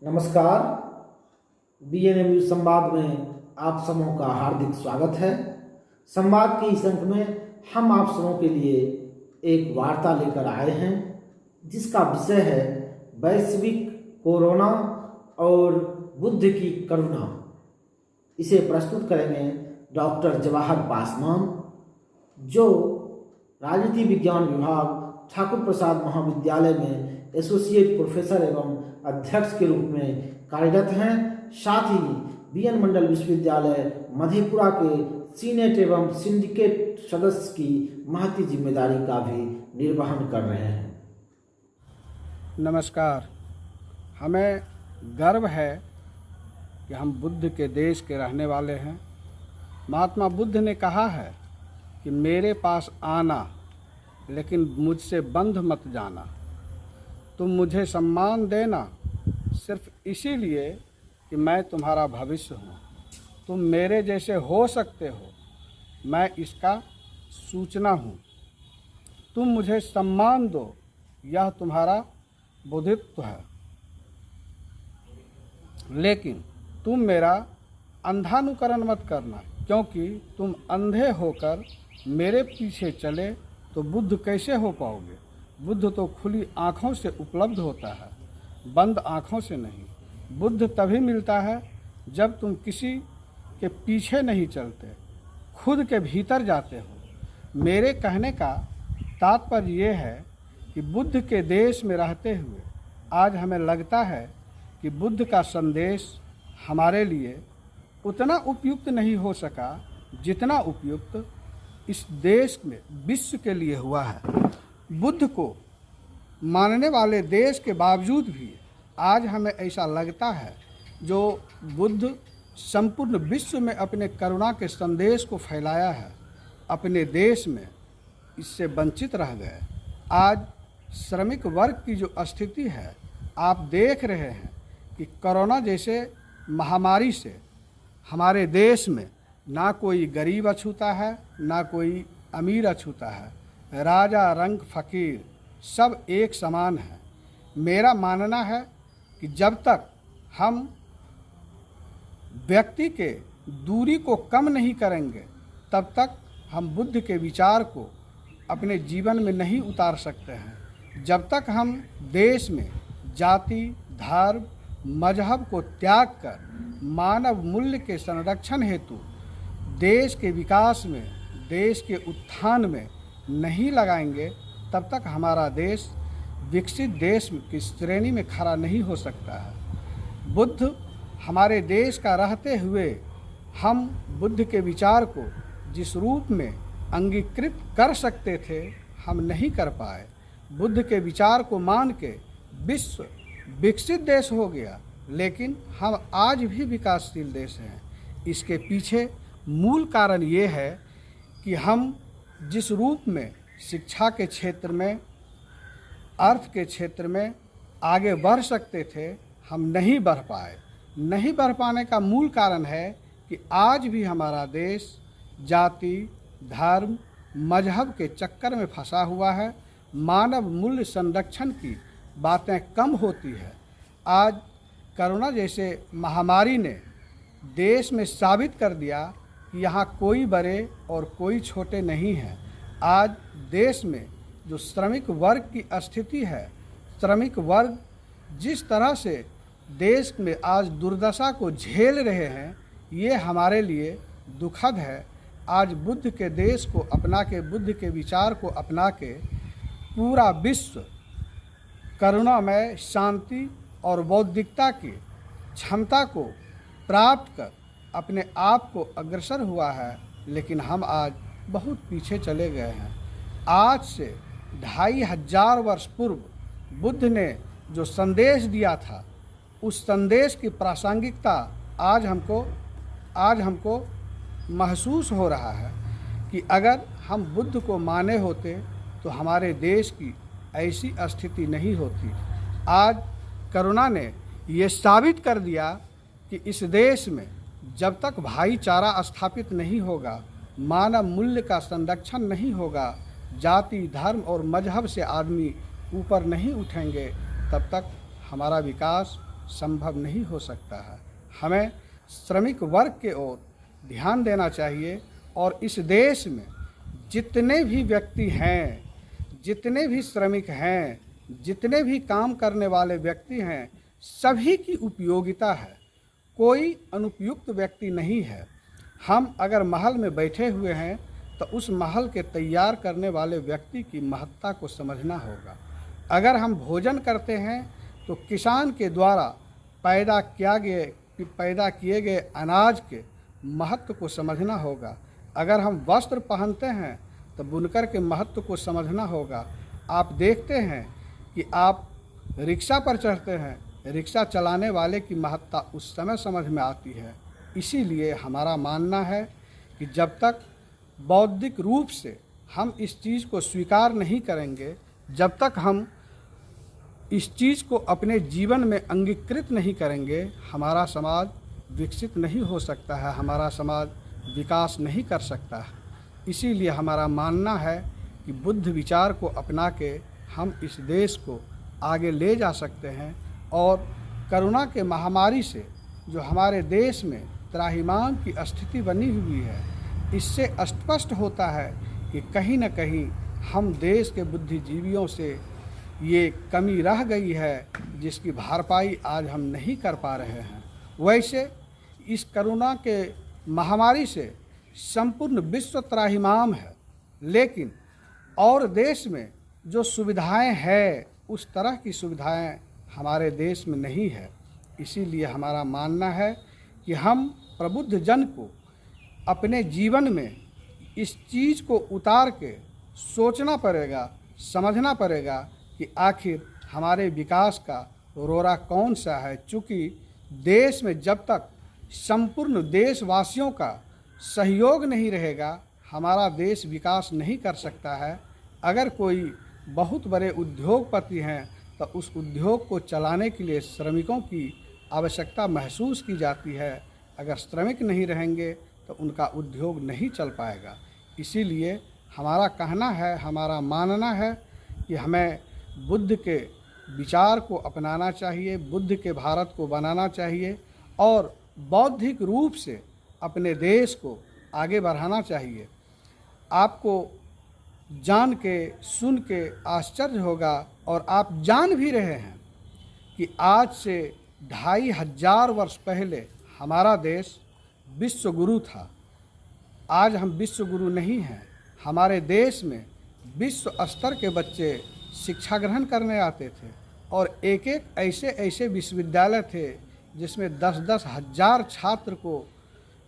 नमस्कार। BNM news संवाद में आप सबों का हार्दिक स्वागत है। संवाद के इस अंक में हम आप सबों के लिए एक वार्ता लेकर आए हैं जिसका विषय है वैश्विक कोरोना और बुद्ध की करुणा। इसे प्रस्तुत करेंगे डॉक्टर जवाहर पासवान, जो राजनीति विज्ञान विभाग ठाकुर प्रसाद महाविद्यालय में एसोसिएट प्रोफेसर एवं अध्यक्ष के रूप में कार्यरत हैं। साथ ही बीएन मंडल विश्वविद्यालय मधेपुरा के सीनेट एवं सिंडिकेट सदस्य की महती जिम्मेदारी का भी निर्वहन कर रहे हैं। नमस्कार। हमें गर्व है कि हम बुद्ध के देश के रहने वाले हैं। महात्मा बुद्ध ने कहा है कि मेरे पास आना लेकिन मुझसे बंध मत जाना। तुम मुझे सम्मान देना सिर्फ इसीलिए कि मैं तुम्हारा भविष्य हूँ। तुम मेरे जैसे हो सकते हो, मैं इसका सूचना हूँ। तुम मुझे सम्मान दो, यह तुम्हारा बुद्धित्व है। लेकिन तुम मेरा अंधानुकरण मत करना, क्योंकि तुम अंधे होकर मेरे पीछे चले तो बुद्ध कैसे हो पाओगे। बुद्ध तो खुली आँखों से उपलब्ध होता है, बंद आँखों से नहीं। बुद्ध तभी मिलता है जब तुम किसी के पीछे नहीं चलते, खुद के भीतर जाते हो। मेरे कहने का तात्पर्य ये है कि बुद्ध के देश में रहते हुए आज हमें लगता है कि बुद्ध का संदेश हमारे लिए उतना उपयुक्त नहीं हो सका जितना उपयुक्त इस देश में विश्व के लिए हुआ है। बुद्ध को मानने वाले देश के बावजूद भी आज हमें ऐसा लगता है जो बुद्ध संपूर्ण विश्व में अपने करुणा के संदेश को फैलाया है, अपने देश में इससे वंचित रह गए। आज श्रमिक वर्ग की जो स्थिति है, आप देख रहे हैं कि कोरोना जैसे महामारी से हमारे देश में ना कोई गरीब अछूता है, ना कोई अमीर अछूता है। राजा रंग फ़कीर सब एक समान है। मेरा मानना है कि जब तक हम व्यक्ति के दूरी को कम नहीं करेंगे, तब तक हम बुद्ध के विचार को अपने जीवन में नहीं उतार सकते हैं। जब तक हम देश में जाति, धर्म, मजहब को त्याग कर मानव मूल्य के संरक्षण हेतु देश के विकास में, देश के उत्थान में नहीं लगाएंगे, तब तक हमारा देश विकसित देश की श्रेणी में खड़ा नहीं हो सकता है। बुद्ध हमारे देश का रहते हुए हम बुद्ध के विचार को जिस रूप में अंगीकृत कर सकते थे, हम नहीं कर पाए। बुद्ध के विचार को मान के विश्व विकसित देश हो गया, लेकिन हम आज भी विकासशील देश हैं। इसके पीछे मूल कारण ये है कि हम जिस रूप में शिक्षा के क्षेत्र में, अर्थ के क्षेत्र में आगे बढ़ सकते थे, हम नहीं बढ़ पाए। नहीं बढ़ पाने का मूल कारण है कि आज भी हमारा देश जाति, धर्म, मजहब के चक्कर में फंसा हुआ है। मानव मूल्य संरक्षण की बातें कम होती है। आज कोरोना जैसे महामारी ने देश में साबित कर दिया कि यहाँ कोई बड़े और कोई छोटे नहीं हैं। आज देश में जो श्रमिक वर्ग की स्थिति है, श्रमिक वर्ग जिस तरह से देश में आज दुर्दशा को झेल रहे हैं, ये हमारे लिए दुखद है। आज बुद्ध के देश को अपना के, बुद्ध के विचार को अपना के पूरा विश्व करुणामय, शांति और बौद्धिकता की क्षमता को प्राप्त कर अपने आप को अग्रसर हुआ है, लेकिन हम आज बहुत पीछे चले गए हैं। आज से 2500 वर्ष पूर्व बुद्ध ने जो संदेश दिया था, उस संदेश की प्रासंगिकता आज हमको महसूस हो रहा है कि अगर हम बुद्ध को माने होते तो हमारे देश की ऐसी स्थिति नहीं होती। आज कोरोना ने ये साबित कर दिया कि इस देश में जब तक भाईचारा स्थापित नहीं होगा, मानव मूल्य का संरक्षण नहीं होगा, जाति, धर्म और मजहब से आदमी ऊपर नहीं उठेंगे, तब तक हमारा विकास संभव नहीं हो सकता है। हमें श्रमिक वर्ग के ओर ध्यान देना चाहिए और इस देश में जितने भी व्यक्ति हैं, जितने भी श्रमिक हैं, जितने भी काम करने वाले व्यक्ति हैं, सभी की उपयोगिता है। कोई अनुपयुक्त व्यक्ति नहीं है। हम अगर महल में बैठे हुए हैं तो उस महल के तैयार करने वाले व्यक्ति की महत्ता को समझना होगा। अगर हम भोजन करते हैं तो किसान के द्वारा पैदा किए गए अनाज के महत्व को समझना होगा। अगर हम वस्त्र पहनते हैं तो बुनकर के महत्व को समझना होगा। आप देखते हैं कि आप रिक्शा पर चढ़ते हैं, रिक्शा चलाने वाले की महत्ता उस समय समझ में आती है। इसीलिए हमारा मानना है कि जब तक बौद्धिक रूप से हम इस चीज़ को स्वीकार नहीं करेंगे, जब तक हम इस चीज़ को अपने जीवन में अंगीकृत नहीं करेंगे, हमारा समाज विकसित नहीं हो सकता है, हमारा समाज विकास नहीं कर सकता है। इसीलिए हमारा मानना है कि बुद्ध विचार को अपना के हम इस देश को आगे ले जा सकते हैं और कोरोना के महामारी से जो हमारे देश में त्राहिमाम की स्थिति बनी हुई है, इससे स्पष्ट होता है कि कहीं न कहीं हम देश के बुद्धिजीवियों से ये कमी रह गई है जिसकी भरपाई आज हम नहीं कर पा रहे हैं। वैसे इस कोरोना के महामारी से संपूर्ण विश्व त्राहिमाम है, लेकिन और देश में जो सुविधाएं हैं उस तरह की सुविधाएं हमारे देश में नहीं है। इसीलिए हमारा मानना है कि हम प्रबुद्ध जन को अपने जीवन में इस चीज़ को उतार के सोचना पड़ेगा, समझना पड़ेगा कि आखिर हमारे विकास का रोरा कौन सा है। चूँकि देश में जब तक संपूर्ण देशवासियों का सहयोग नहीं रहेगा, हमारा देश विकास नहीं कर सकता है। अगर कोई बहुत बड़े उद्योगपति हैं तो उस उद्योग को चलाने के लिए श्रमिकों की आवश्यकता महसूस की जाती है। अगर श्रमिक नहीं रहेंगे तो उनका उद्योग नहीं चल पाएगा। इसीलिए हमारा कहना है, हमारा मानना है कि हमें बुद्ध के विचार को अपनाना चाहिए, बुद्ध के भारत को बनाना चाहिए और बौद्धिक रूप से अपने देश को आगे बढ़ाना चाहिए। आपको जान के सुन के आश्चर्य होगा और आप जान भी रहे हैं कि आज से 2500 वर्ष पहले हमारा देश विश्व गुरु था। आज हम विश्व गुरु नहीं हैं। हमारे देश में विश्व स्तर के बच्चे शिक्षा ग्रहण करने आते थे और एक एक ऐसे विश्वविद्यालय थे जिसमें 10-10 हज़ार छात्र को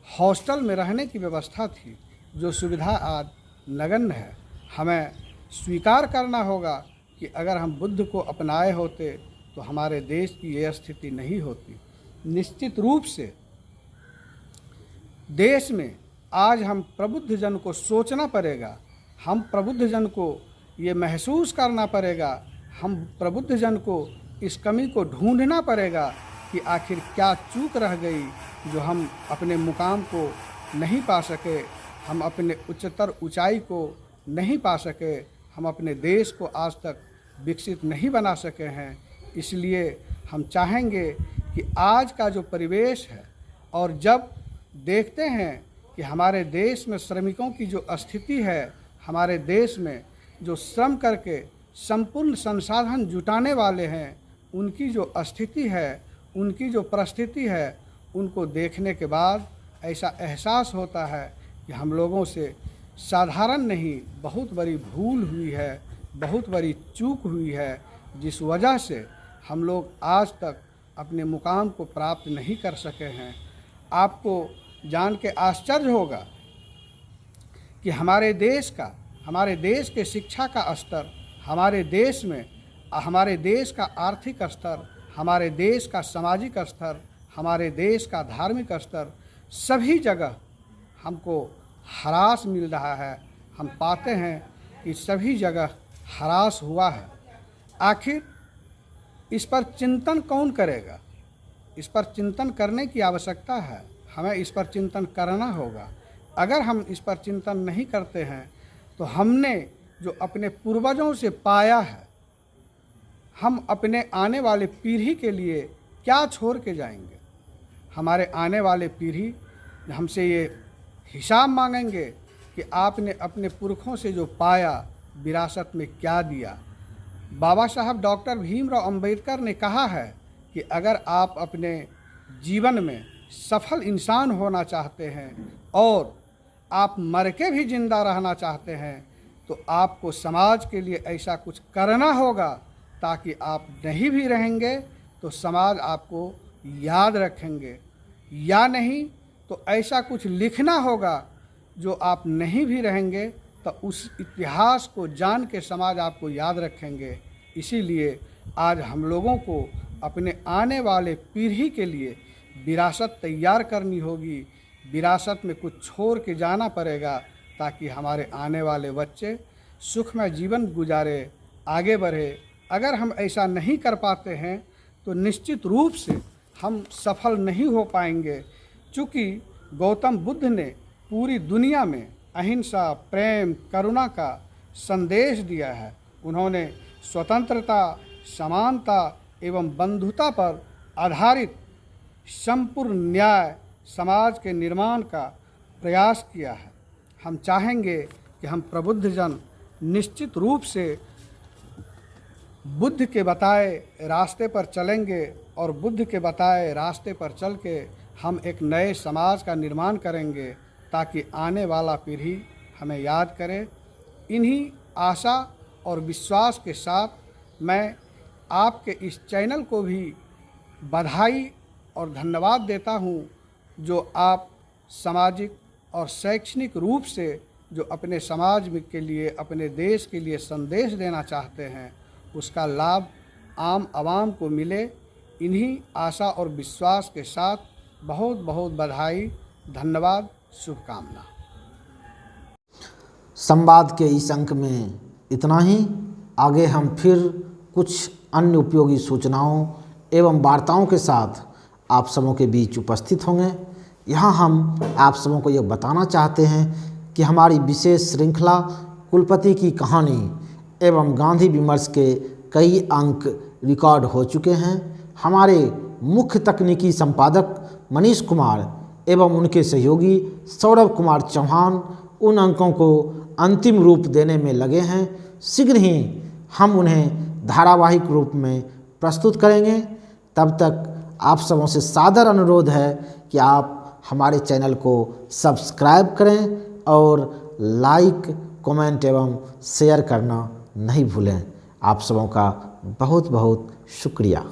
हॉस्टल में रहने की व्यवस्था थी। जो सुविधा आज नगण्य है। हमें स्वीकार करना होगा कि अगर हम बुद्ध को अपनाए होते तो हमारे देश की ये स्थिति नहीं होती। निश्चित रूप से देश में आज हम प्रबुद्ध जन को सोचना पड़ेगा, हम प्रबुद्ध जन को ये महसूस करना पड़ेगा, हम प्रबुद्ध जन को इस कमी को ढूंढना पड़ेगा कि आखिर क्या चूक रह गई जो हम अपने मुकाम को नहीं पा सके, हम अपने उच्चतर ऊंचाई को नहीं पा सके, हम अपने देश को आज तक विकसित नहीं बना सके हैं। इसलिए हम चाहेंगे कि आज का जो परिवेश है और जब देखते हैं कि हमारे देश में श्रमिकों की जो स्थिति है, हमारे देश में जो श्रम करके संपूर्ण संसाधन जुटाने वाले हैं, उनकी जो स्थिति है, उनकी जो परिस्थिति है, उनको देखने के बाद ऐसा एहसास होता है कि हम लोगों से साधारण नहीं बहुत बड़ी भूल हुई है, बहुत बड़ी चूक हुई है, जिस वजह से हम लोग आज तक अपने मुकाम को प्राप्त नहीं कर सके हैं। आपको जान के आश्चर्य होगा कि हमारे देश के शिक्षा का स्तर, हमारे देश में हमारे देश का आर्थिक स्तर, हमारे देश का सामाजिक स्तर, हमारे देश का धार्मिक स्तर, सभी जगह हमको ह्रास मिल रहा है। हम पाते हैं कि सभी जगह ह्रास हुआ है। आखिर इस पर चिंतन कौन करेगा? इस पर चिंतन करने की आवश्यकता है। हमें इस पर चिंतन करना होगा। अगर हम इस पर चिंतन नहीं करते हैं तो हमने जो अपने पूर्वजों से पाया है, हम अपने आने वाले पीढ़ी के लिए क्या छोड़ के जाएंगे? हमारे आने वाले पीढ़ी हमसे ये हिसाब मांगेंगे कि आपने अपने पुरखों से जो पाया विरासत में क्या दिया। बाबा साहब डॉक्टर भीमराव अंबेडकर ने कहा है कि अगर आप अपने जीवन में सफल इंसान होना चाहते हैं और आप मर के भी जिंदा रहना चाहते हैं तो आपको समाज के लिए ऐसा कुछ करना होगा ताकि आप नहीं भी रहेंगे तो समाज आपको याद रखेंगे, या नहीं तो ऐसा कुछ लिखना होगा जो आप नहीं भी रहेंगे तो उस इतिहास को जान के समाज आपको याद रखेंगे। इसीलिए आज हम लोगों को अपने आने वाले पीढ़ी के लिए विरासत तैयार करनी होगी, विरासत में कुछ छोड़ के जाना पड़ेगा ताकि हमारे आने वाले बच्चे सुखमय जीवन गुजारे, आगे बढ़े। अगर हम ऐसा नहीं कर पाते हैं तो निश्चित रूप से हम सफल नहीं हो पाएंगे, क्योंकि गौतम बुद्ध ने पूरी दुनिया में अहिंसा, प्रेम, करुणा का संदेश दिया है। उन्होंने स्वतंत्रता, समानता एवं बंधुता पर आधारित संपूर्ण न्याय समाज के निर्माण का प्रयास किया है। हम चाहेंगे कि हम प्रबुद्ध जन निश्चित रूप से बुद्ध के बताए रास्ते पर चलेंगे और बुद्ध के बताए रास्ते पर चल के हम एक नए समाज का निर्माण करेंगे ताकि आने वाला पीढ़ी हमें याद करे। इन्हीं आशा और विश्वास के साथ मैं आपके इस चैनल को भी बधाई और धन्यवाद देता हूँ, जो आप सामाजिक और शैक्षणिक रूप से जो अपने समाज में के लिए, अपने देश के लिए संदेश देना चाहते हैं, उसका लाभ आम आवाम को मिले। इन्हीं आशा और विश्वास के साथ बहुत बहुत बधाई, धन्यवाद, शुभकामना। संवाद के इस अंक में इतना ही। आगे हम फिर कुछ अन्य उपयोगी सूचनाओं एवं वार्ताओं के साथ आप सबों के बीच उपस्थित होंगे। यहाँ हम आप सबों को ये बताना चाहते हैं कि हमारी विशेष श्रृंखला कुलपति की कहानी एवं गांधी विमर्श के कई अंक रिकॉर्ड हो चुके हैं। हमारे मुख्य तकनीकी संपादक मनीष कुमार एवं उनके सहयोगी सौरभ कुमार चौहान उन अंकों को अंतिम रूप देने में लगे हैं। शीघ्र ही हम उन्हें धारावाहिक रूप में प्रस्तुत करेंगे। तब तक आप सबों से सादर अनुरोध है कि आप हमारे चैनल को सब्सक्राइब करें और लाइक, कमेंट एवं शेयर करना नहीं भूलें। आप सबों का बहुत बहुत शुक्रिया।